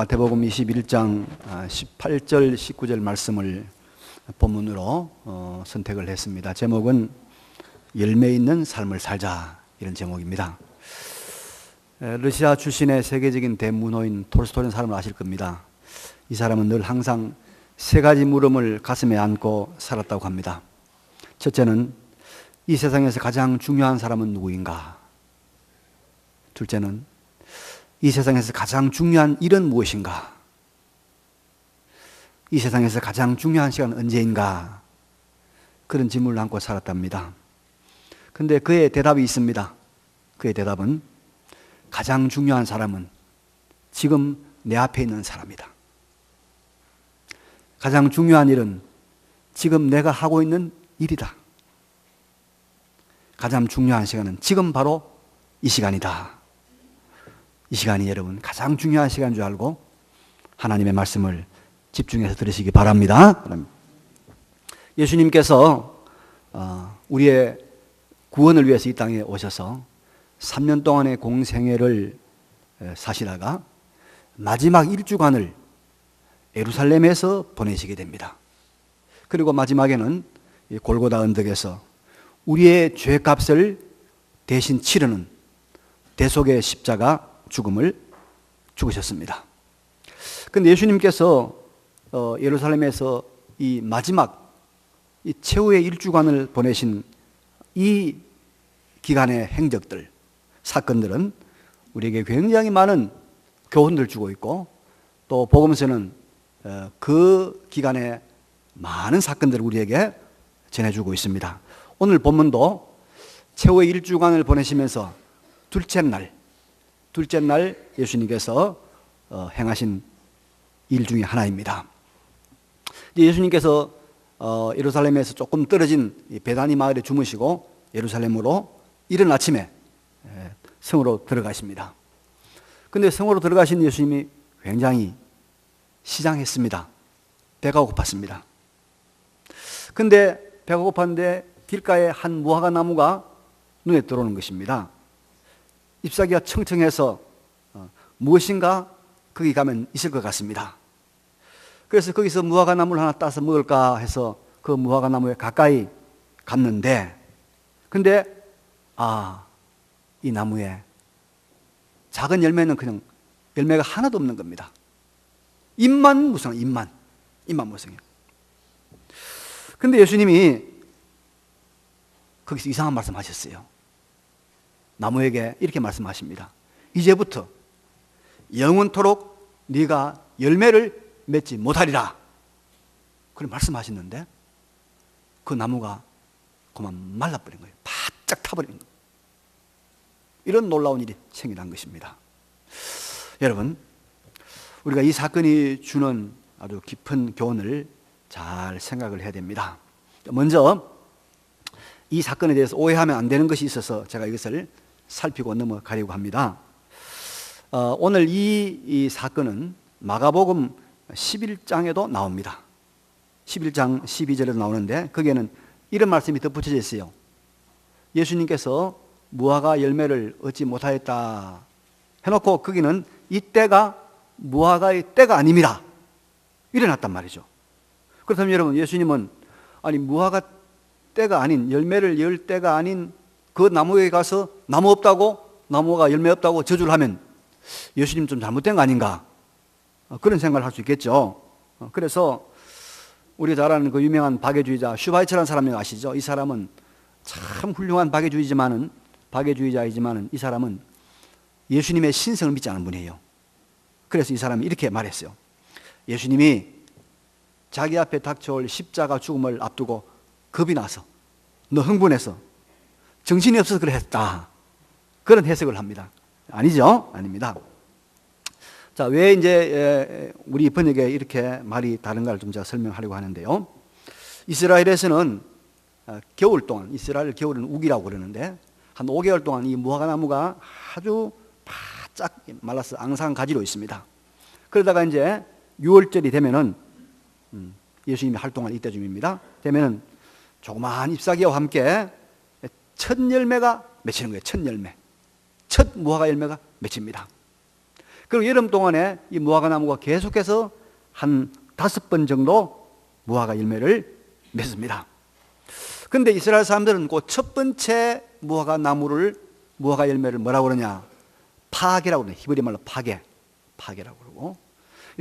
마태복음 21장 18절 19절 말씀을 본문으로 선택을 했습니다. 제목은 열매 있는 삶을 살자, 이런 제목입니다. 러시아 출신의 세계적인 대문호인 톨스토이라는 사람을 아실 겁니다. 이 사람은 늘 항상 세 가지 물음을 가슴에 안고 살았다고 합니다. 첫째는 이 세상에서 가장 중요한 사람은 누구인가? 둘째는 이 세상에서 가장 중요한 일은 무엇인가? 이 세상에서 가장 중요한 시간은 언제인가? 그런 질문을 안고 살았답니다. 그런데 그의 대답이 있습니다. 그의 대답은 가장 중요한 사람은 지금 내 앞에 있는 사람이다. 가장 중요한 일은 지금 내가 하고 있는 일이다. 가장 중요한 시간은 지금 바로 이 시간이다. 이 시간이 여러분 가장 중요한 시간인 줄 알고 하나님의 말씀을 집중해서 들으시기 바랍니다. 예수님께서 우리의 구원을 위해서 이 땅에 오셔서 3년 동안의 공생애를 사시다가 마지막 1주간을 예루살렘에서 보내시게 됩니다. 그리고 마지막에는 골고다 언덕에서 우리의 죄값을 대신 치르는 대속의 십자가 죽음을 죽으셨습니다. 그런데 예수님께서 예루살렘에서 이 마지막 이 최후의 1주간을 보내신 이 기간의 행적들, 사건들은 우리에게 굉장히 많은 교훈을 주고 있고, 또 복음서는 그 기간의 많은 사건들을 우리에게 전해주고 있습니다. 오늘 본문도 최후의 1주간을 보내시면서 둘째 날 예수님께서 행하신 일 중에 하나입니다. 예수님께서 예루살렘에서 조금 떨어진 베다니 마을에 주무시고 예루살렘으로 이른 아침에 성으로 들어가십니다. 그런데 성으로 들어가신 예수님이 굉장히 시장했습니다. 배가 고팠습니다. 그런데 배가 고팠는데 길가에 한 무화과 나무가 눈에 들어오는 것입니다. 잎사귀가 청청해서 무엇인가 거기 가면 있을 것 같습니다. 그래서 거기서 무화과 나무를 하나 따서 먹을까 해서 그 무화과 나무에 가까이 갔는데, 근데 이 나무에 작은 열매는 그냥 열매가 하나도 없는 겁니다. 잎만 무성해, 잎만 무성해. 근데 예수님이 거기서 이상한 말씀 하셨어요. 나무에게 이렇게 말씀하십니다. 이제부터 영원토록 네가 열매를 맺지 못하리라. 그런 말씀하셨는데 그 나무가 그만 말라버린 거예요. 바짝 타버린 거예요. 이런 놀라운 일이 생겨난 것입니다. 여러분, 우리가 이 사건이 주는 아주 깊은 교훈을 잘 생각을 해야 됩니다. 먼저 이 사건에 대해서 오해하면 안 되는 것이 있어서 제가 이것을 살피고 넘어가려고 합니다. 오늘 이 사건은 마가복음 11장에도 나옵니다. 11장 12절에도 나오는데 거기에는 이런 말씀이 덧붙여져 있어요. 예수님께서 무화과 열매를 얻지 못하였다 해놓고 거기는 이 때가 무화과의 때가 아닙니다. 일어났단 말이죠. 그렇다면 여러분, 예수님은 무화과 때가 아닌, 열매를 열 때가 아닌 그 나무에 가서 나무가 열매 없다고 저주를 하면 예수님 좀 잘못된 거 아닌가? 그런 생각을 할 수 있겠죠. 그래서 우리가 잘 아는 그 유명한 박애주의자 슈바이처라는 사람을 아시죠? 이 사람은 참 훌륭한 박애주의자이지만은 이 사람은 예수님의 신성을 믿지 않은 분이에요. 그래서 이 사람이 이렇게 말했어요. 예수님이 자기 앞에 닥쳐올 십자가 죽음을 앞두고 겁이 나서, 너 흥분해서 정신이 없어서 그랬다, 그런 해석을 합니다. 아니죠? 아닙니다. 자, 왜 이제 우리 번역에 이렇게 말이 다른가를 좀 제가 설명하려고 하는데요. 이스라엘에서는 겨울 동안, 이스라엘 겨울은 우기라고 그러는데 한 5개월 동안 이 무화과 나무가 아주 바짝 말라서 앙상한 가지로 있습니다. 그러다가 이제 6월절이 되면은 예수님이 활동할 이때쯤입니다. 되면은 조그마한 잎사귀와 함께 첫 열매가 맺히는 거예요. 첫 열매. 첫 무화과 열매가 맺힙니다. 그리고 여름 동안에 이 무화과 나무가 계속해서 한 5번 정도 무화과 열매를 맺습니다. 그런데 이스라엘 사람들은 그 첫 번째 무화과 나무를, 무화과 열매를 뭐라고 그러냐? 파게라고 그러냐. 히브리 말로 파게라고 그러고,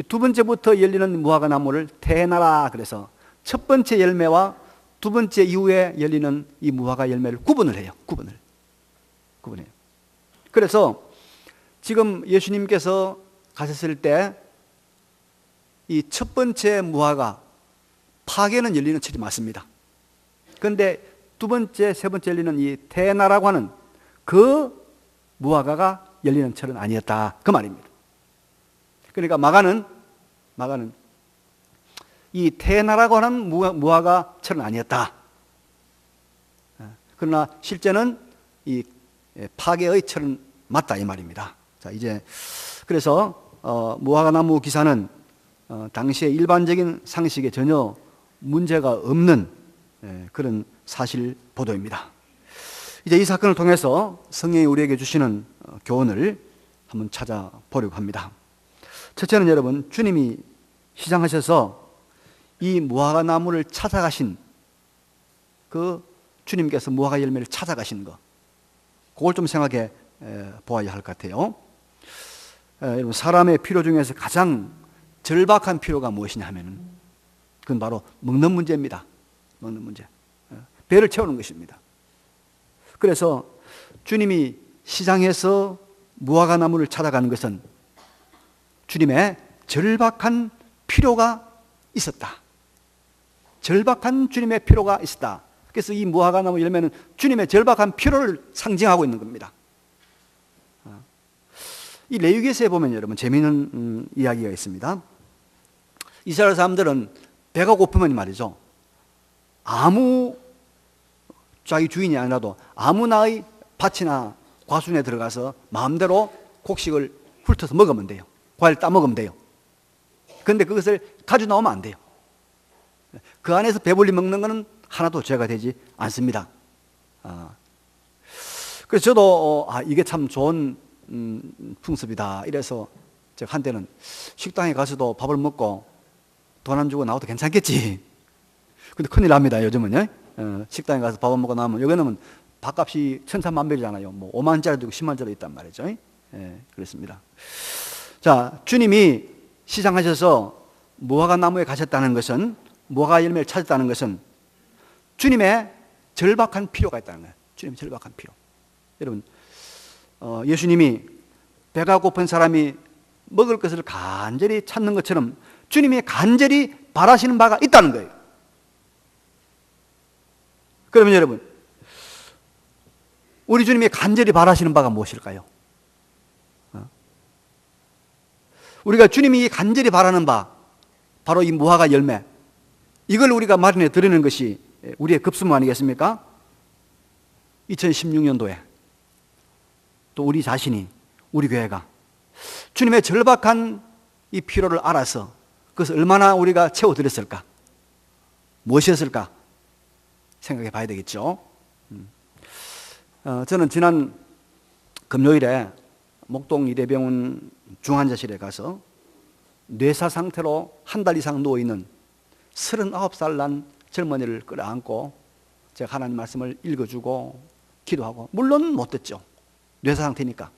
두 번째부터 열리는 무화과 나무를 테나라, 그래서 첫 번째 열매와 두 번째 이후에 열리는 이 무화과 열매를 구분을 해요. 구분해요. 그래서 지금 예수님께서 가셨을 때 이 첫 번째 무화과 파게는 열리는 철이 맞습니다. 그런데 두 번째, 세 번째 열리는 이 테나라고 하는 그 무화과가 열리는 철은 아니었다, 그 말입니다. 그러니까 마가는 이 테나라고 하는 무화과 철은 아니었다. 그러나 실제는 이 파게의 철은 맞다, 이 말입니다. 자, 이제 그래서 무화과 나무 기사는 당시의 일반적인 상식에 전혀 문제가 없는 그런 사실 보도입니다. 이제 이 사건을 통해서 성령이 우리에게 주시는 교훈을 한번 찾아보려고 합니다. 첫째는 여러분, 주님이 시장하셔서 이 무화과 나무를 찾아가신, 그 주님께서 무화과 열매를 찾아가신 거, 그걸 좀 생각해 보아야 할 것 같아요. 여러분, 사람의 필요 중에서 가장 절박한 필요가 무엇이냐 하면 그건 바로 먹는 문제입니다. 먹는 문제. 배를 채우는 것입니다. 그래서 주님이 시장에서 무화과 나무를 찾아가는 것은 주님의 절박한 필요가 있었다. 절박한 주님의 필요가 있었다. 그래서 이 무화과 나무 열매는 주님의 절박한 필요를 상징하고 있는 겁니다. 이 레위기서에 보면 여러분 재미있는 이야기가 있습니다. 이스라엘 사람들은 배가 고프면 말이죠, 아무 자기 주인이 아니라도 아무나의 밭이나 과수원에 들어가서 마음대로 곡식을 훑어서 먹으면 돼요. 과일 따먹으면 돼요. 그런데 그것을 가져 나오면 안 돼요. 그 안에서 배불리 먹는 것은 하나도 죄가 되지 않습니다. 그래서 저도 이게 참 좋은 풍습이다 이래서 제가 한때는 식당에 가서도 밥을 먹고 돈 안 주고 나와도 괜찮겠지. 근데 큰일 납니다, 요즘은요. 식당에 가서 밥을 먹고 나오면, 여기는 밥값이 천차만별이잖아요. 뭐 5만짜리도 있고 10만짜리도 있단 말이죠. 그렇습니다. 자, 주님이 시장하셔서 무화과 나무에 가셨다는 것은, 무화과 열매를 찾았다는 것은 주님의 절박한 필요가 있다는 거예요. 주님의 절박한 필요. 여러분, 예수님이 배가 고픈 사람이 먹을 것을 간절히 찾는 것처럼 주님이 간절히 바라시는 바가 있다는 거예요. 그러면 여러분, 우리 주님이 간절히 바라시는 바가 무엇일까요? 우리가 주님이 간절히 바라는 바, 바로 이 무화과 열매, 이걸 우리가 마련해 드리는 것이 우리의 급수무 아니겠습니까? 2016년도에 또 우리 자신이, 우리 교회가 주님의 절박한 이 필요를 알아서 그것을 얼마나 우리가 채워드렸을까, 무엇이었을까 생각해 봐야 되겠죠. 저는 지난 금요일에 목동 이대병원 중환자실에 가서 뇌사 상태로 한 달 이상 누워있는 39살 난 젊은이를 끌어안고 제가 하나님 말씀을 읽어주고 기도하고, 물론 못 듣죠. 뇌사 상태니까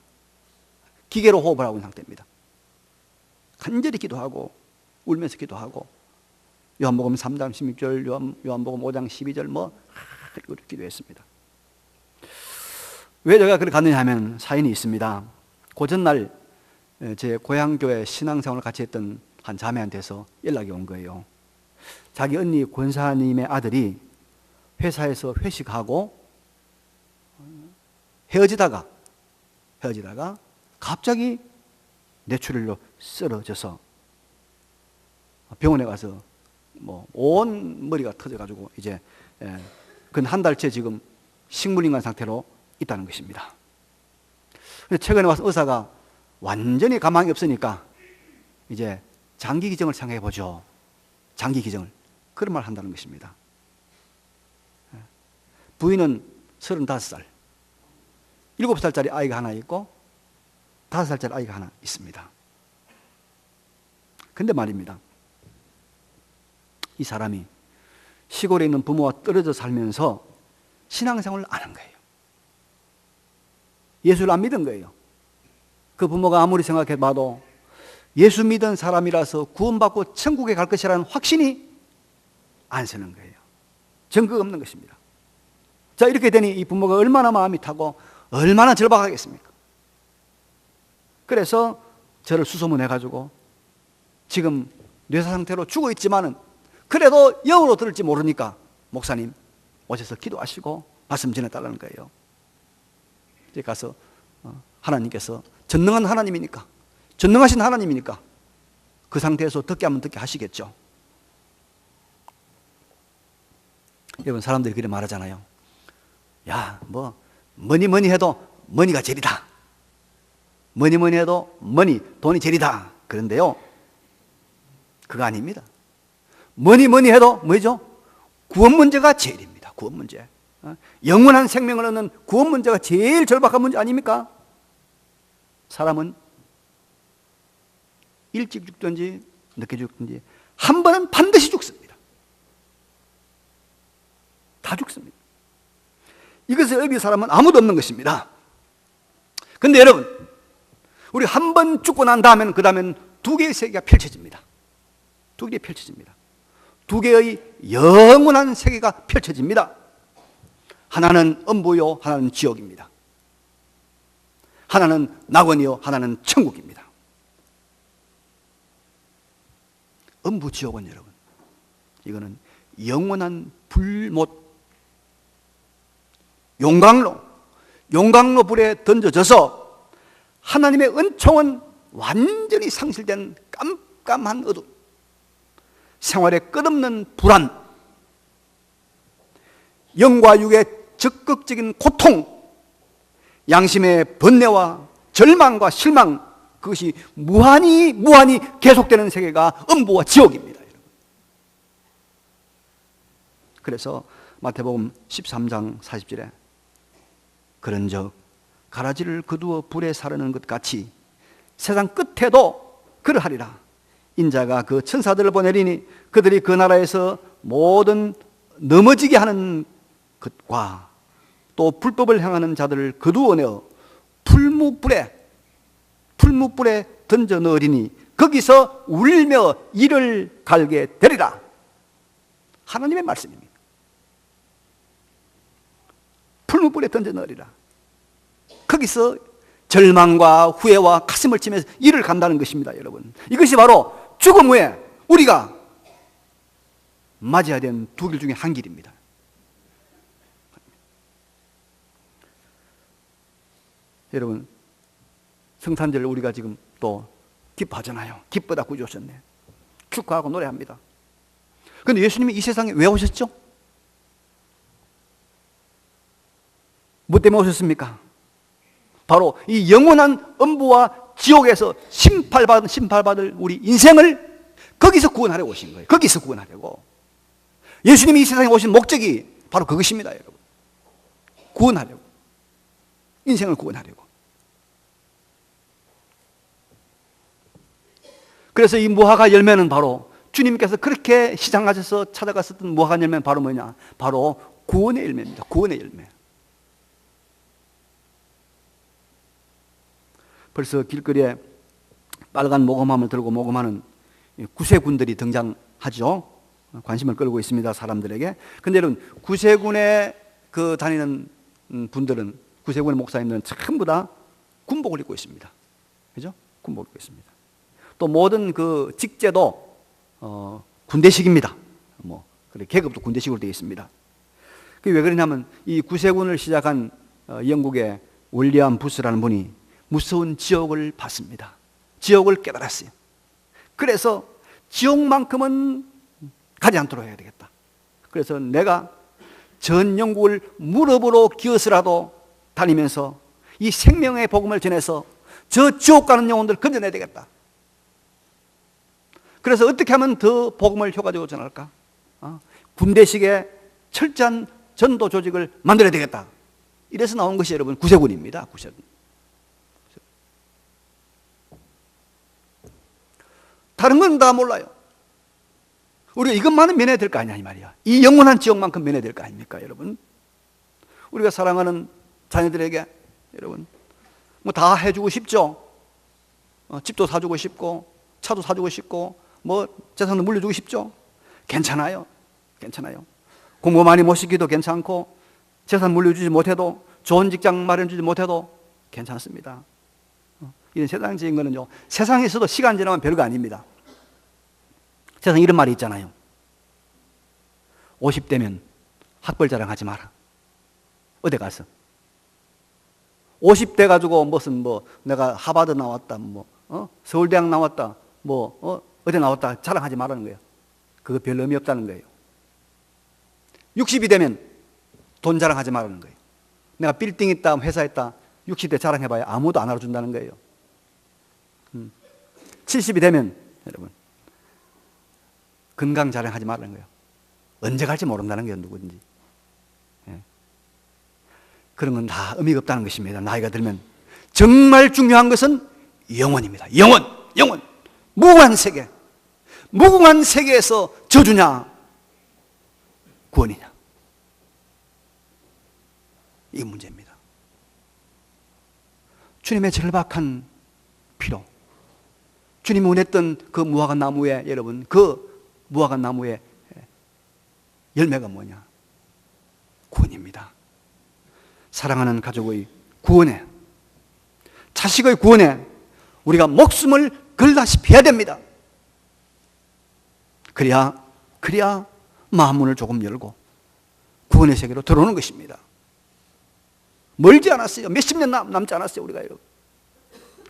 기계로 호흡을 하고 있는 상태입니다. 간절히 기도하고 울면서 기도하고, 요한복음 3장 16절, 요한복음 5장 12절 이렇게 기도했습니다. 왜 제가 그렇게 갔느냐 하면 사연이 있습니다. 그 전날 제 고향교회 신앙생활을 같이 했던 한 자매한테서 연락이 온 거예요. 자기 언니 권사님의 아들이 회사에서 회식하고 헤어지다가 갑자기 뇌출혈로 쓰러져서 병원에 가서 온 머리가 터져가지고 이제 근 한 달째 지금 식물인간 상태로 있다는 것입니다. 최근에 와서 의사가 완전히 가망이 없으니까 이제 장기 기증을 생각해 보죠. 장기 기증을, 그런 말 한다는 것입니다. 부인은 35살, 7살짜리 아이가 하나 있고 5살짜리 아이가 하나 있습니다. 근데 말입니다, 이 사람이 시골에 있는 부모와 떨어져 살면서 신앙생활을 안 한 거예요. 예수를 안 믿은 거예요. 그 부모가 아무리 생각해봐도 예수 믿은 사람이라서 구원받고 천국에 갈 것이라는 확신이 안 서는 거예요. 증거가 없는 것입니다. 자, 이렇게 되니 이 부모가 얼마나 마음이 타고 얼마나 절박하겠습니까? 그래서 저를 수소문해가지고 지금 뇌사 상태로 죽어 있지만은 그래도 영으로 들을지 모르니까 목사님 오셔서 기도하시고 말씀 전해달라는 거예요. 이제 가서 하나님께서 전능한 하나님이니까, 전능하신 하나님이니까 그 상태에서 듣게 하면 듣게 하시겠죠. 여러분, 사람들이 그래 말하잖아요. 야, 뭐 뭐니 해도 머니가 제일이다. 뭐니 해도 돈이 제일이다. 그런데요, 그거 아닙니다. 뭐니 해도 뭐죠? 구원 문제가 제일입니다. 구원 문제. 영원한 생명을 얻는 구원 문제가 제일 절박한 문제 아닙니까? 사람은 일찍 죽든지 늦게 죽든지 한 번은 반드시 죽습니다. 다 죽습니다. 이것을 의미 사람은 아무도 없는 것입니다. 근데 여러분, 우리 한 번 죽고 난 다음에는 그 다음에는 두 개의 세계가 펼쳐집니다. 두 개가 펼쳐집니다. 두 개의 영원한 세계가 펼쳐집니다. 하나는 음부요, 하나는 지옥입니다. 하나는 낙원이요, 하나는 천국입니다. 음부 지옥은 여러분, 이거는 영원한 불못, 용광로 불에 던져져서 하나님의 은총은 완전히 상실된 깜깜한 어둠, 생활의 끝없는 불안, 영과 육의 적극적인 고통, 양심의 번뇌와 절망과 실망, 그것이 무한히 계속되는 세계가 음부와 지옥입니다. 그래서 마태복음 13장 40절에 그런즉 가라지를 거두어 불에 사르는 것 같이 세상 끝에도 그러하리라. 인자가 그 천사들을 보내리니 그들이 그 나라에서 모든 넘어지게 하는 것과 또 불법을 행하는 자들을 거두어내어 풀무불에 던져 넣으리니 거기서 울며 이를 갈게 되리라. 하나님의 말씀입니다. 풀무불에 던져 넣으리라. 거기서 절망과 후회와 가슴을 치면서 이를 간다는 것입니다, 여러분. 이것이 바로 죽음 후에 우리가 맞이해야 되는 두 길 중에 한 길입니다. 여러분, 성탄절 우리가 지금 또 기뻐하잖아요. 기쁘다 구주 오셨네. 축하하고 노래합니다. 그런데 예수님이 이 세상에 왜 오셨죠? 뭐 때문에 오셨습니까? 바로 이 영원한 음부와 지옥에서 심판받을 우리 인생을 거기서 구원하려고 오신 거예요. 거기서 구원하려고. 예수님이 이 세상에 오신 목적이 바로 그것입니다, 여러분. 구원하려고. 인생을 구원하려고. 그래서 이 무화과 열매는 바로 주님께서 그렇게 시장하셔서 찾아갔었던 무화과 열매는 바로 뭐냐? 바로 구원의 열매입니다. 구원의 열매. 벌써 길거리에 빨간 모금함을 들고 모금하는 구세군들이 등장하죠. 관심을 끌고 있습니다, 사람들에게. 근데 여러분, 구세군에 다니는 분들은, 구세군의 목사님들은 전부 다 군복을 입고 있습니다. 그죠? 군복을 입고 있습니다. 또 모든 그 직제도 군대식입니다. 그래, 계급도 군대식으로 되어 있습니다. 그게 왜 그러냐면 이 구세군을 시작한 영국의 윌리엄 부스라는 분이 무서운 지옥을 봤습니다. 지옥을 깨달았어요. 그래서 지옥만큼은 가지 않도록 해야 되겠다. 그래서 내가 전 영국을 무릎으로 기어서라도 다니면서 이 생명의 복음을 전해서 저 지옥 가는 영혼들을 건져내야 되겠다. 그래서 어떻게 하면 더 복음을 효과적으로 전할까? 군대식의 철저한 전도 조직을 만들어야 되겠다. 이래서 나온 것이 여러분 구세군입니다. 구세군. 다른 건 다 몰라요. 우리가 이것만은 면해야 될 거 아니냐 이 말이야. 이 영원한 지옥만큼 면해야 될 거 아닙니까 여러분? 우리가 사랑하는 자녀들에게 여러분 뭐 다 해주고 싶죠. 집도 사주고 싶고 차도 사주고 싶고 뭐 재산도 물려주고 싶죠. 괜찮아요. 괜찮아요. 공부 많이 못 시키도 괜찮고 재산 물려주지 못해도 좋은 직장 마련해주지 못해도 괜찮습니다. 이런 세상적인 거는요, 세상에서도 시간 지나면 별거 아닙니다. 세상에 이런 말이 있잖아요. 50대면 학벌 자랑하지 마라. 어디 가서 50대 가지고 무슨 뭐 내가 하버드 나왔다, 뭐 서울대학 나왔다, 뭐 어디 나왔다 자랑하지 말라는 거예요. 그거 별 의미 없다는 거예요. 60이 되면 돈 자랑하지 말라는 거예요. 내가 빌딩 있다, 회사 있다, 60대 자랑해봐야 아무도 안 알아준다는 거예요. 70이 되면 여러분 건강 자랑하지 말라는 거예요. 언제 갈지 모른다는 거예요, 누구든지. 그런 건 다 의미가 없다는 것입니다. 나이가 들면 정말 중요한 것은 영원입니다. 영원. 무궁한 세계. 무궁한 세계에서 저주냐 구원이냐, 이게 문제입니다. 주님의 절박한 피로, 주님이 원했던 그 무화과 나무에, 여러분 그 무화과 나무의 열매가 뭐냐? 구원입니다. 사랑하는 가족의 구원에, 자식의 구원에 우리가 목숨을 걸다시피 해야 됩니다. 그래야 마음문을 조금 열고 구원의 세계로 들어오는 것입니다. 멀지 않았어요. 몇십 년 남지 않았어요, 우리가.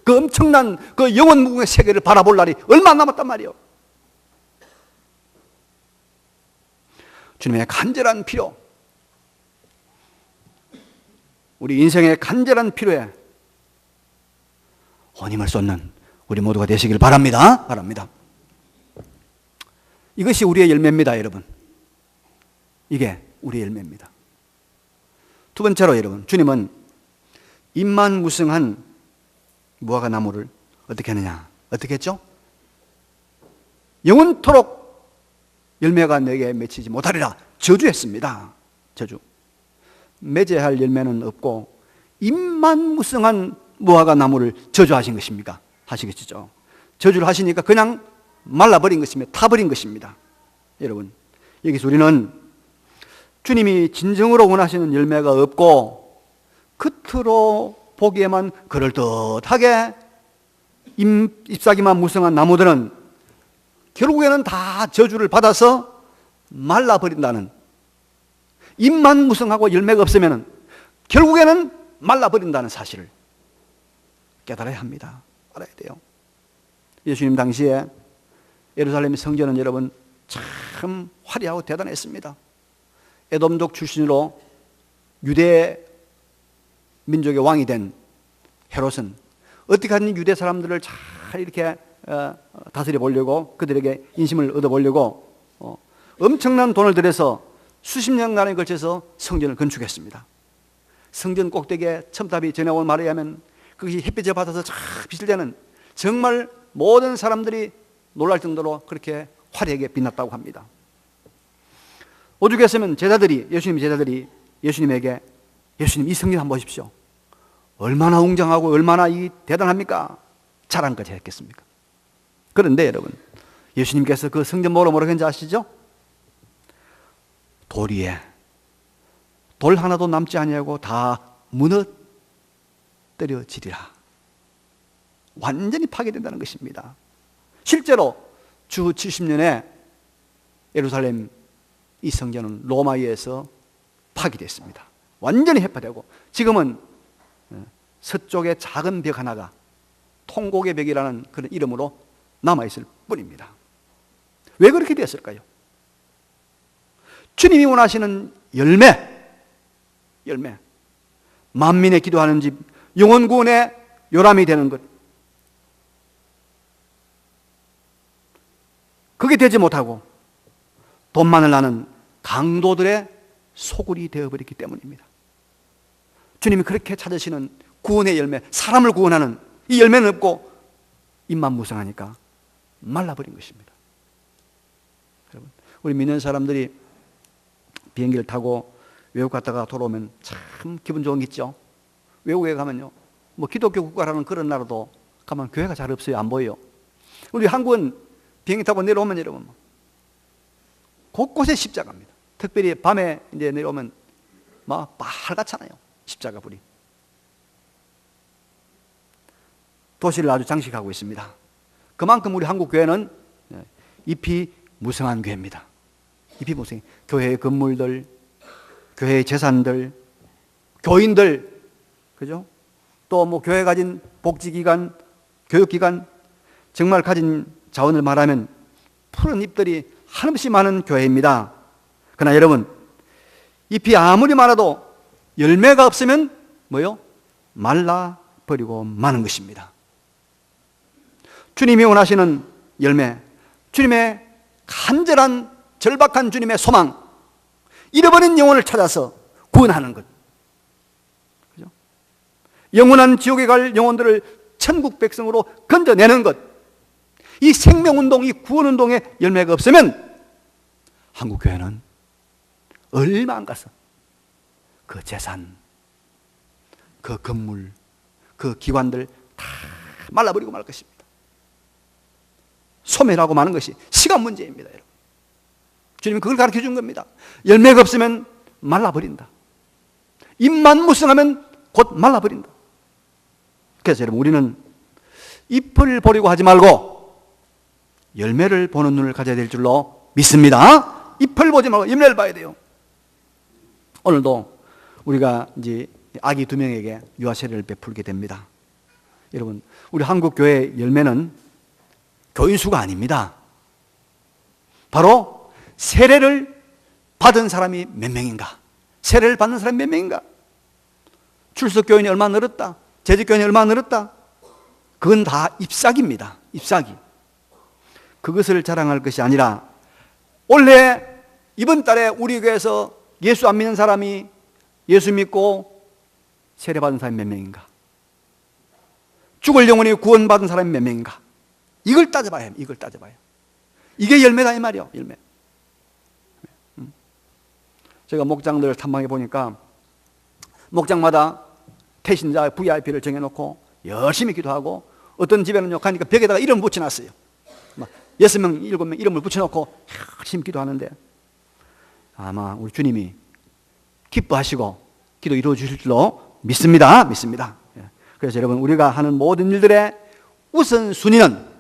그 엄청난 그 영원 무궁의 세계를 바라볼 날이 얼마 안 남았단 말이에요. 주님의 간절한 필요, 우리 인생의 간절한 필요에 온 힘을 쏟는 우리 모두가 되시길 바랍니다. 이것이 우리의 열매입니다, 여러분. 이게 우리의 열매입니다. 두 번째로 여러분, 주님은 잎만 무성한 무화과 나무를 어떻게 하느냐? 어떻게 했죠? 영원토록 열매가 내게 맺히지 못하리라 저주했습니다. 저주. 맺어야 할 열매는 없고 잎만 무성한 무화과 나무를 저주하신 것입니까? 하시겠죠. 저주를 하시니까 그냥 말라버린 것입니다. 타버린 것입니다. 여러분, 여기서 우리는 주님이 진정으로 원하시는 열매가 없고 겉으로 보기에만 그럴듯하게 잎사귀만 무성한 나무들은 결국에는 다 저주를 받아서 말라버린다는, 잎만 무성하고 열매가 없으면 결국에는 말라버린다는 사실을 깨달아야 합니다. 알아야 돼요. 예수님 당시에 예루살렘 성전은 여러분 참 화려하고 대단했습니다. 에돔족 출신으로 유대 민족의 왕이 된 헤롯은 어떻게 하든 유대 사람들을 잘 이렇게 다스려 보려고, 그들에게 인심을 얻어 보려고 엄청난 돈을 들여서 수십 년간에 걸쳐서 성전을 건축했습니다. 성전 꼭대기에 첨탑이 전해온 말에 의하면 그것이 햇빛에 받아서 쫙 빛을 내는, 정말 모든 사람들이 놀랄 정도로 그렇게 화려하게 빛났다고 합니다. 오죽했으면 예수님 제자들이 예수님에게, 예수님 이 성전 한번 보십시오, 얼마나 웅장하고 얼마나 대단합니까? 자랑까지 했겠습니까? 그런데 여러분, 예수님께서 그 성전 뭐라고 했는지 아시죠? 돌 위에 돌 하나도 남지 아니하고 다 무너뜨려지리라. 완전히 파괴된다는 것입니다. 실제로 주 70년에 예루살렘 이 성전은 로마에 의해서 파괴됐습니다. 완전히 해파되고 지금은 서쪽의 작은 벽 하나가 통곡의 벽이라는 그런 이름으로 남아있을 뿐입니다. 왜 그렇게 되었을까요? 주님이 원하시는 열매, 만민의 기도하는 집, 영혼 구원의 요람이 되는 것, 그게 되지 못하고 돈만을 나는 강도들의 소굴이 되어버렸기 때문입니다. 주님이 그렇게 찾으시는 구원의 열매, 사람을 구원하는 이 열매는 없고 잎만 무성하니까 말라버린 것입니다. 여러분, 우리 믿는 사람들이 비행기를 타고 외국 갔다가 돌아오면 참 기분 좋은 게 있죠. 외국에 가면요, 뭐 기독교 국가라는 그런 나라도 가면 교회가 잘 없어요. 안 보여요. 우리 한국은 비행기 타고 내려오면 여러분 곳곳에 십자가입니다. 특별히 밤에 이제 내려오면 막 빨갛잖아요. 십자가 불이. 도시를 아주 장식하고 있습니다. 그만큼 우리 한국 교회는 잎이 무성한 교회입니다. 잎이 무성해. 교회의 건물들, 교회의 재산들, 교인들, 그죠? 또 뭐 교회 가진 복지기관, 교육기관, 정말 가진 자원을 말하면 푸른 잎들이 한없이 많은 교회입니다. 그러나 여러분, 잎이 아무리 많아도 열매가 없으면 뭐요? 말라버리고 마는 것입니다. 주님이 원하시는 열매, 주님의 간절한 절박한 주님의 소망, 잃어버린 영혼을 찾아서 구원하는 것, 그죠? 영원한 지옥에 갈 영혼들을 천국 백성으로 건져내는 것, 이 생명운동, 이 구원운동의 열매가 없으면 한국교회는 얼마 안 가서 그 재산, 그 건물, 그 기관들 다 말라버리고 말 것입니다. 소멸하고 마는 것이 시간 문제입니다, 여러분. 주님이 그걸 가르쳐 준 겁니다. 열매가 없으면 말라버린다. 잎만 무성하면 곧 말라버린다. 그래서 여러분, 우리는 잎을 보려고 하지 말고 열매를 보는 눈을 가져야 될 줄로 믿습니다. 잎을 보지 말고 열매를 봐야 돼요. 오늘도 우리가 이제 아기 2명에게 유아 세례를 베풀게 됩니다. 여러분, 우리 한국 교회의 열매는 교인 수가 아닙니다. 바로 세례를 받은 사람이 몇 명인가? 세례를 받는 사람이 몇 명인가? 출석 교인이 얼마나 늘었다? 재직 교인이 얼마나 늘었다? 그건 다 잎사귀입니다. 잎사귀. 그것을 자랑할 것이 아니라 올해 이번 달에 우리 교회에서 예수 안 믿는 사람이 예수 믿고 세례 받은 사람이 몇 명인가? 죽을 영혼이 구원받은 사람이 몇 명인가? 이걸 따져봐야 해요. 이걸 따져봐야. 이게 열매다 이 말이요. 열매. 제가 목장들 탐방해 보니까 목장마다 태신자 VIP를 정해놓고 열심히 기도하고, 어떤 집에는요 가니까 벽에다가 이름 붙여놨어요. 막 6명, 7명 이름을 붙여놓고 열심히 기도하는데 아마 우리 주님이 기뻐하시고 기도 이루어 주실 줄로 믿습니다. 믿습니다. 그래서 여러분, 우리가 하는 모든 일들의 우선순위는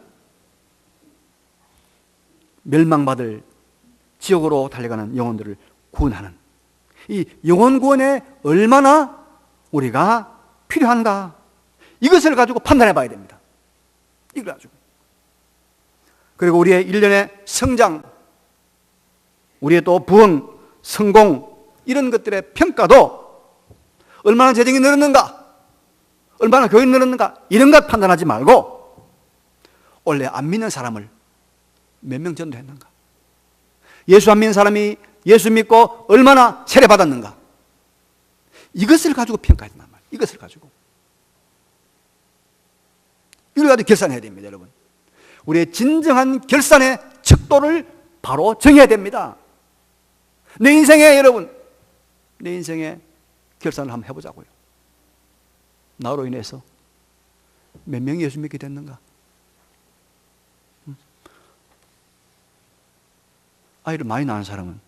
멸망받을 지옥으로 달려가는 영혼들을 구원하는, 이 영혼 구원에 얼마나 우리가 필요한가, 이것을 가지고 판단해 봐야 됩니다. 이걸 가지고. 그리고 우리의 일련의 성장, 우리의 또 부흥, 성공, 이런 것들의 평가도 얼마나 재정이 늘었는가, 얼마나 교인이 늘었는가, 이런 것 판단하지 말고 원래 안 믿는 사람을 몇 명 전도했는가, 예수 안 믿는 사람이 예수 믿고 얼마나 세례 받았는가, 이것을 가지고 평가해야 된단 말이에요. 이것을 가지고. 이걸 가지고 결산해야 됩니다, 여러분. 우리의 진정한 결산의 척도를 바로 정해야 됩니다. 내 인생에, 여러분, 내 인생에 결산을 한번 해보자고요. 나로 인해서 몇 명이 예수 믿게 됐는가? 아이를 많이 낳은 사람은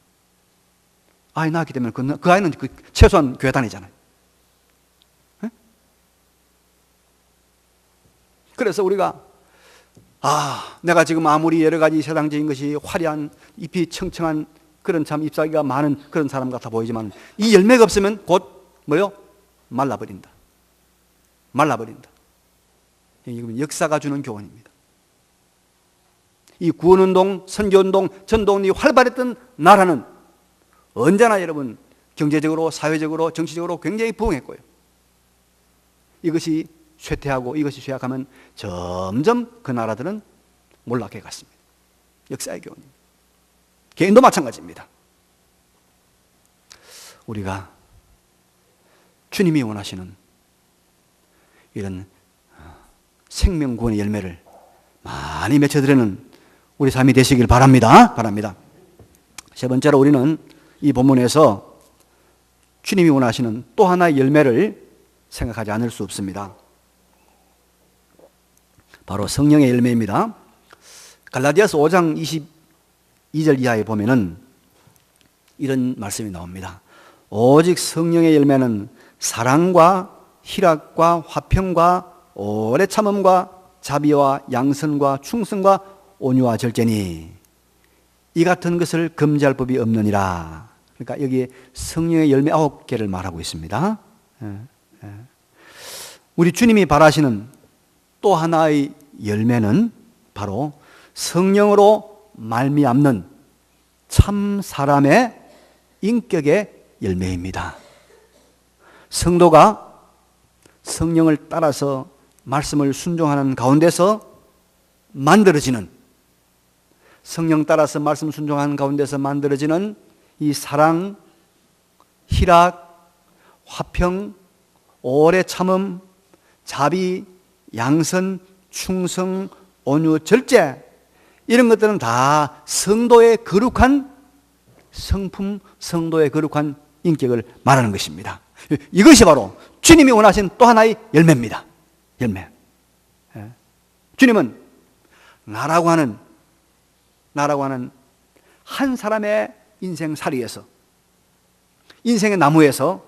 아이 낳게 되면 그 아이는 최소한 교회 다니잖아요. 네? 그래서 우리가 내가 지금 아무리 여러 가지 세상적인 것이 화려한 잎이 청청한 그런 참 잎사귀가 많은 그런 사람 같아 보이지만 이 열매가 없으면 곧 뭐요? 말라버린다. 말라버린다. 이건 역사가 주는 교훈입니다. 이 구원운동, 선교운동, 전도운동이 활발했던 나라는 언제나 여러분 경제적으로, 사회적으로, 정치적으로 굉장히 부흥했고요. 이것이 쇠퇴하고 이것이 쇠약하면 점점 그 나라들은 몰락해 갔습니다. 역사의 교훈입니다. 개인도 마찬가지입니다. 우리가 주님이 원하시는 이런 생명구원의 열매를 많이 맺혀드리는 우리 삶이 되시길 바랍니다. 세 번째로 우리는 이 본문에서 주님이 원하시는 또 하나의 열매를 생각하지 않을 수 없습니다. 바로 성령의 열매입니다. 갈라디아서 5장 22절 이하에 보면은 이런 말씀이 나옵니다. 오직 성령의 열매는 사랑과 희락과 화평과 오래 참음과 자비와 양선과 충성과 온유와 절제니 이 같은 것을 금지할 법이 없느니라. 그러니까 여기 성령의 열매 9개를 말하고 있습니다. 우리 주님이 바라시는 또 하나의 열매는 바로 성령으로 말미암는 참 사람의 인격의 열매입니다. 성도가 성령을 따라서 말씀을 순종하는 가운데서 만들어지는, 성령 따라서 말씀 순종하는 가운데서 만들어지는 이 사랑, 희락, 화평, 오래 참음, 자비, 양선, 충성, 온유, 절제, 이런 것들은 다 성도의 거룩한 성품, 성도의 거룩한 인격을 말하는 것입니다. 이것이 바로 주님이 원하신 또 하나의 열매입니다. 열매. 주님은 나라고 하는 한 사람의 인생살이에서, 인생의 나무에서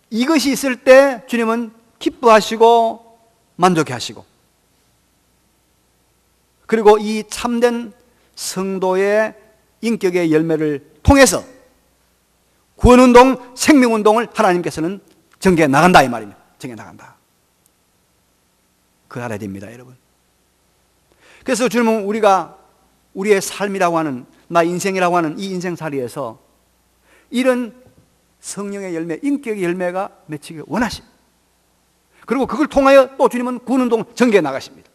이것이 있을 때 주님은 기뻐하시고 만족해 하시고, 그리고 이 참된 성도의 인격의 열매를 통해서 구원운동, 생명운동을 하나님께서는 전개해 나간다, 이 말입니다. 전개해 나간다. 그거 알아야 됩니다, 여러분. 그래서 주님은 우리가 우리의 삶이라고 하는, 나 인생이라고 하는 이 인생살이에서 이런 성령의 열매, 인격의 열매가 맺히길 원하십니다. 그리고 그걸 통하여 또 주님은 구원운동을 전개해 나가십니다.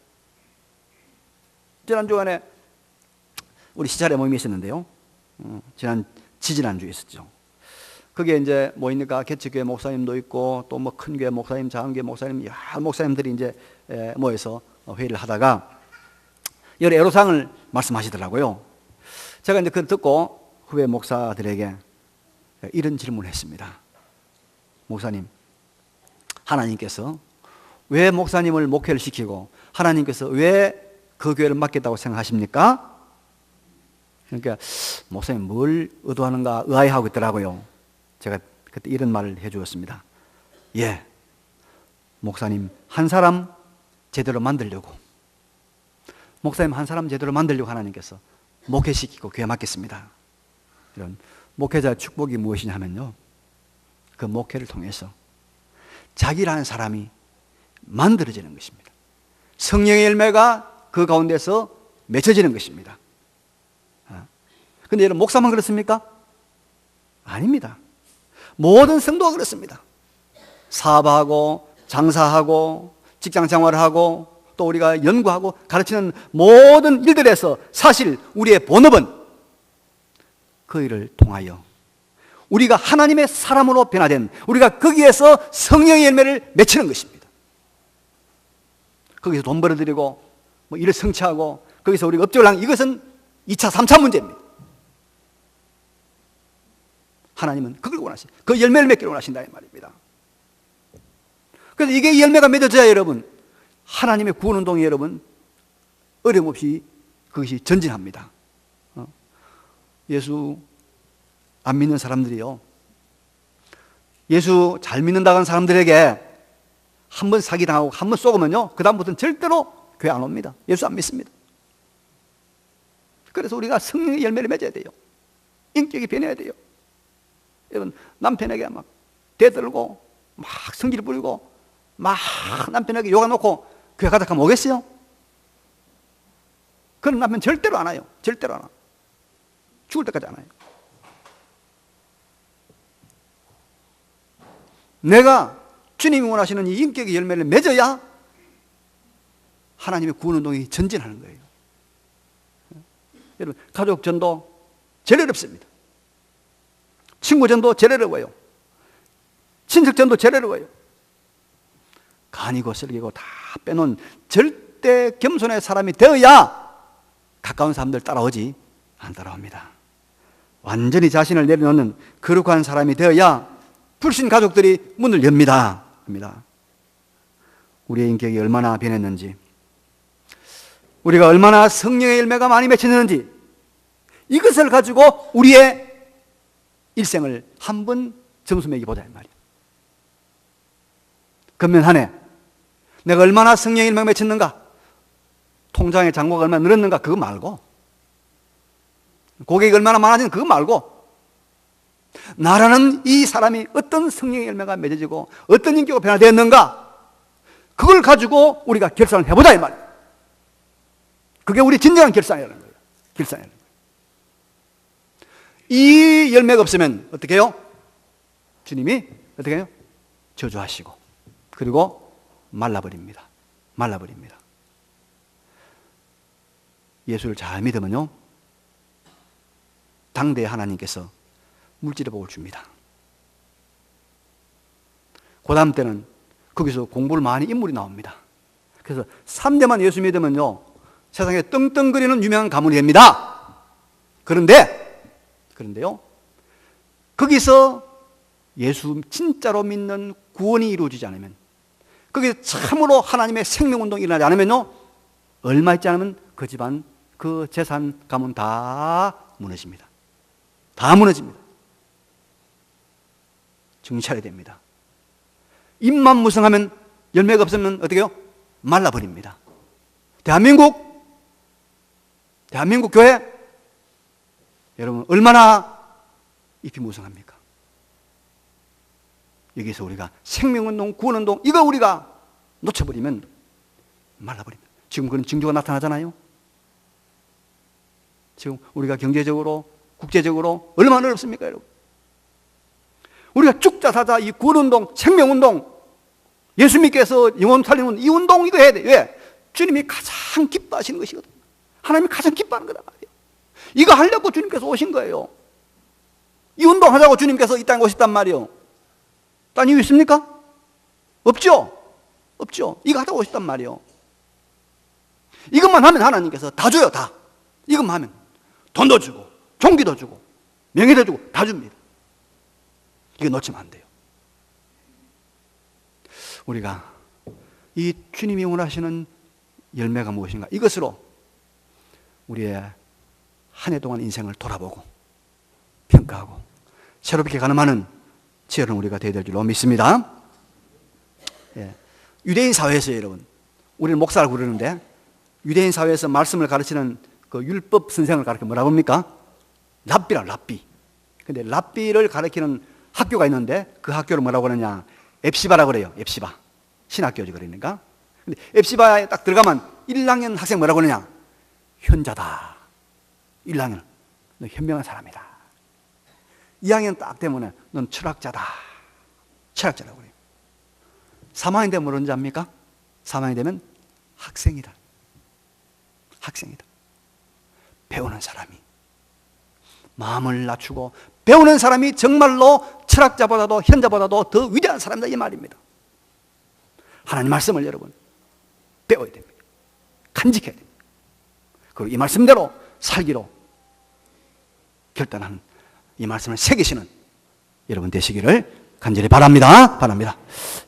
지난주간에 우리 시찰의 모임이 있었는데요. 지지난주에 있었죠. 그게 이제 뭐입니까? 개척교회 목사님도 있고 또 뭐 큰 교회 목사님, 작은 교회 목사님, 여러 목사님들이 이제 모여서 회의를 하다가 여러 애로사항을 말씀하시더라고요. 제가 이제 그걸 듣고 후배 목사들에게 이런 질문을 했습니다. 목사님, 하나님께서 왜 목사님을 목회를 시키고 하나님께서 왜 그 교회를 맡겠다고 생각하십니까? 그러니까 목사님 뭘 의도하는가 의아해하고 있더라고요. 제가 그때 이런 말을 해주었습니다. 예, 목사님 한 사람 제대로 만들려고, 목사님 한 사람 제대로 만들려고 하나님께서 목회시키고 교회 맡겠습니다. 이런 목회자의 축복이 무엇이냐 하면요, 그 목회를 통해서 자기라는 사람이 만들어지는 것입니다. 성령의 열매가 그 가운데서 맺혀지는 것입니다. 그런데 여러분, 목사만 그렇습니까? 아닙니다. 모든 성도가 그렇습니다. 사업하고 장사하고 직장 생활하고 또 우리가 연구하고 가르치는 모든 일들에서 사실 우리의 본업은 그 일을 통하여 우리가 하나님의 사람으로 변화된, 우리가 거기에서 성령의 열매를 맺히는 것입니다. 거기서 돈 벌어들이고 뭐 일을 성취하고 거기서 우리가 업적을 하는, 이것은 2차, 3차 문제입니다. 하나님은 그걸 원하십니다. 그 열매를 맺기를 원하신다 이 말입니다. 그래서 이게 열매가 맺어져야 여러분, 하나님의 구원운동이 여러분 어려움없이 그것이 전진합니다. 예수 안 믿는 사람들이요, 예수 잘 믿는다고 하는 사람들에게 한 번 사기당하고 한 번 쏘으면요, 그 다음부터는 절대로 교회 안 옵니다. 예수 안 믿습니다. 그래서 우리가 성령의 열매를 맺어야 돼요. 인격이 변해야 돼요. 여러분, 남편에게 막 대들고 막 성질 부리고 막 남편에게 욕해놓고 교회 가다 가면 오겠어요? 그런 남편 절대로 안 와요. 절대로 안 와. 죽을 때까지 안 와요. 내가 주님이 원하시는 이 인격의 열매를 맺어야 하나님의 구원운동이 전진하는 거예요. 여러분, 가족 전도 제일 어렵습니다. 친구 전도 제일 어려워요. 친척 전도 제일 어려워요. 간이고 썰기고 다 빼놓은 절대 겸손의 사람이 되어야 가까운 사람들 따라오지 안 따라옵니다. 완전히 자신을 내려놓는 거룩한 사람이 되어야 불신 가족들이 문을 엽니다. 우리의 인격이 얼마나 변했는지, 우리가 얼마나 성령의 열매가 많이 맺혔는지, 이것을 가지고 우리의 일생을 한번 점수 매겨보자 이 말이에요. 금년 한 해 내가 얼마나 성령의 열매가 맺혔는가, 통장의 잔고가 얼마나 늘었는가, 그거 말고, 고객이 얼마나 많아지는가, 그거 말고, 나라는 이 사람이 어떤 성령의 열매가 맺어지고 어떤 인격으로 변화되었는가, 그걸 가지고 우리가 결산을 해보자 이 말이에요. 그게 우리 진정한 결산이라는 거예요. 결산이라는 거예요. 이 열매가 없으면 어떻게 해요? 주님이 어떻게 해요? 저주하시고, 그리고 말라버립니다. 말라버립니다. 예수를 잘 믿으면요, 당대에 하나님께서 물질의 복을 줍니다. 그 다음 때는 거기서 공부를 많이 인물이 나옵니다. 그래서 3대만 예수 믿으면요, 세상에 떵떵거리는 유명한 가문이 됩니다. 그런데요, 거기서 예수 진짜로 믿는 구원이 이루어지지 않으면, 거기서 참으로 하나님의 생명운동이 일어나지 않으면요, 얼마 있지 않으면 그 집안, 그 재산, 가문 다 무너집니다. 다 무너집니다. 정신 차려야 됩니다. 입만 무성하면, 열매가 없으면 어떻게 해요? 말라버립니다. 대한민국 교회, 여러분 얼마나 잎이 무성합니까? 여기서 우리가 생명운동, 구원운동, 이거 우리가 놓쳐버리면 말라버립니다. 지금 그런 징조가 나타나잖아요. 지금 우리가 경제적으로, 국제적으로 얼마나 어렵습니까, 여러분? 우리가 죽자 사자 이 구원운동, 생명운동, 예수 믿게해서 영혼 살리는 이 운동, 이거 해야 돼. 왜? 주님이 가장 기뻐하시는 것이거든. 하나님이 가장 기뻐하는 거다 말이에요. 이거 하려고 주님께서 오신 거예요. 이 운동 하자고 주님께서 이 땅에 오셨단 말이에요. 딴 이유 있습니까? 없죠? 없죠. 이거 하자고 오셨단 말이에요. 이것만 하면 하나님께서 다 줘요, 다. 이것만 하면 돈도 주고, 종기도 주고, 명예도 주고, 다 줍니다. 이거 놓치면 안 돼요. 우리가 이 주님이 원하시는 열매가 무엇인가, 이것으로 우리의 한 해 동안 인생을 돌아보고 평가하고 새롭게 가늠하는 지혜로운 우리가 되어야 될 줄로 믿습니다. 예. 유대인 사회에서 여러분, 우리는 목사를 부르는데 유대인 사회에서 말씀을 가르치는 그 율법 선생을 가르쳐 뭐라 합니까? 랍비라, 랍비. 근데 랍비를 가르치는 학교가 있는데 그 학교를 뭐라고 그러냐? 앱시바라고 그래요. 앱시바. 신학교지, 그러니까. 근데 앱시바에 딱 들어가면 1학년 학생 뭐라고 그러냐? 현자다. 1학년. 너 현명한 사람이다. 2학년 딱 되면 넌 철학자다. 철학자라고 그래요. 3학년 되면 뭐라는지 압니까? 3학년 되면 학생이다. 학생이다. 배우는 사람이, 마음을 낮추고 배우는 사람이 정말로 철학자보다도 현자보다도 더 위대한 사람이다, 이 말입니다. 하나님 말씀을 여러분 배워야 됩니다. 간직해야 됩니다. 그리고 이 말씀대로 살기로 결단하는, 이 말씀을 새기시는 여러분 되시기를 간절히 바랍니다.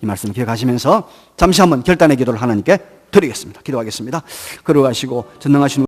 이 말씀 기억하시면서 잠시 한번 결단의 기도를 하나님께 드리겠습니다. 기도하겠습니다. 걸어가시고 전능하신